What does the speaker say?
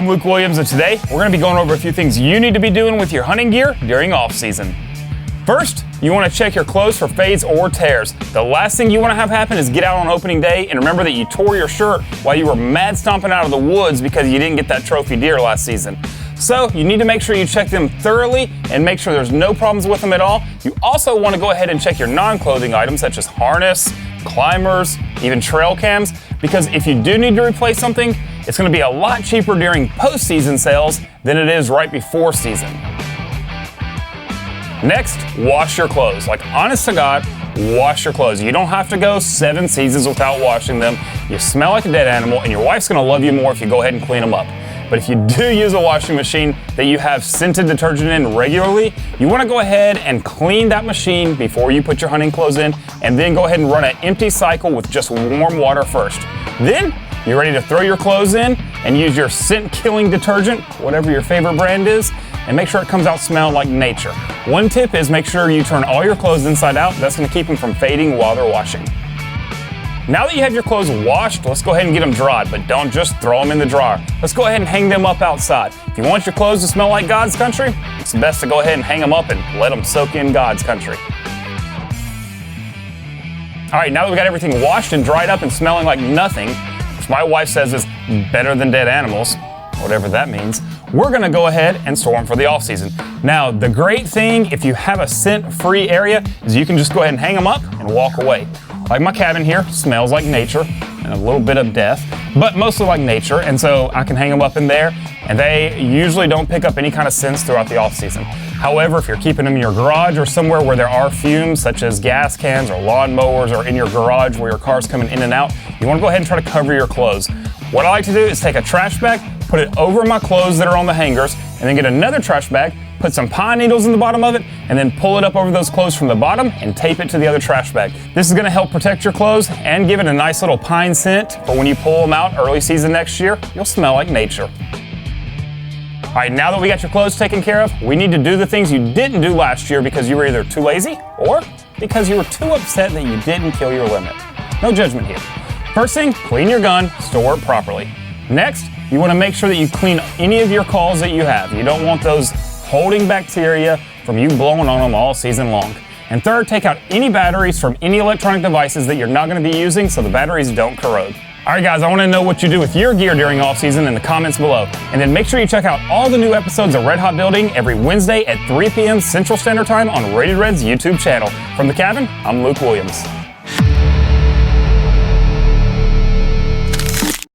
I'm Luke Williams, and today we're going to be going over a few things you need to be doing with your hunting gear during off-season. First, you want to check your clothes for fades or tears. The last thing you want to have happen is get out on opening day and remember that you tore your shirt while you were mad stomping out of the woods because you didn't get that trophy deer last season. So you need to make sure you check them thoroughly and make sure there's no problems with them at all. You also want to go ahead and check your non-clothing items such as harness, climbers, even trail cams, because if you do need to replace something, it's going to be a lot cheaper during post-season sales than it is right before season. Next, wash your clothes. Like, honest to God, wash your clothes. You don't have to go 7 seasons without washing them. You smell like a dead animal, and your wife's going to love you more if you go ahead and clean them up. But if you do use a washing machine that you have scented detergent in regularly, you want to go ahead and clean that machine before you put your hunting clothes in, and then go ahead and run an empty cycle with just warm water first. Then you're ready to throw your clothes in and use your scent-killing detergent, whatever your favorite brand is, and make sure it comes out smelling like nature. One tip is make sure you turn all your clothes inside out. That's going to keep them from fading while they're washing. Now that you have your clothes washed, let's go ahead and get them dried, but don't just throw them in the dryer. Let's go ahead and hang them up outside. If you want your clothes to smell like God's country, it's best to go ahead and hang them up and let them soak in God's country. All right, now that we got everything washed and dried up and smelling like nothing, which my wife says is better than dead animals, whatever that means, we're gonna go ahead and store them for the off season. Now, the great thing, if you have a scent-free area, is you can just go ahead and hang them up and walk away. Like my cabin here, smells like nature and a little bit of death, but mostly like nature, and so I can hang them up in there, and they usually don't pick up any kind of scents throughout the off season. However, if you're keeping them in your garage or somewhere where there are fumes, such as gas cans or lawn mowers, or in your garage where your car's coming in and out, you wanna go ahead and try to cover your clothes. What I like to do is take a trash bag, put it over my clothes that are on the hangers, and then get another trash bag, put some pine needles in the bottom of it, and then pull it up over those clothes from the bottom and tape it to the other trash bag. This is gonna help protect your clothes and give it a nice little pine scent for when you pull them out early season next year, you'll smell like nature. All right, now that we got your clothes taken care of, we need to do the things you didn't do last year because you were either too lazy or because you were too upset that you didn't kill your limit. No judgment here. First thing, clean your gun, store it properly. Next, you wanna make sure that you clean any of your calls that you have. You don't want those holding bacteria from you blowing on them all season long. And third, take out any batteries from any electronic devices that you're not gonna be using so the batteries don't corrode. All right, guys, I wanna know what you do with your gear during off season in the comments below. And then make sure you check out all the new episodes of Red Hot Building every Wednesday at 3 p.m. Central Standard Time on Rated Red's YouTube channel. From the cabin, I'm Luke Williams.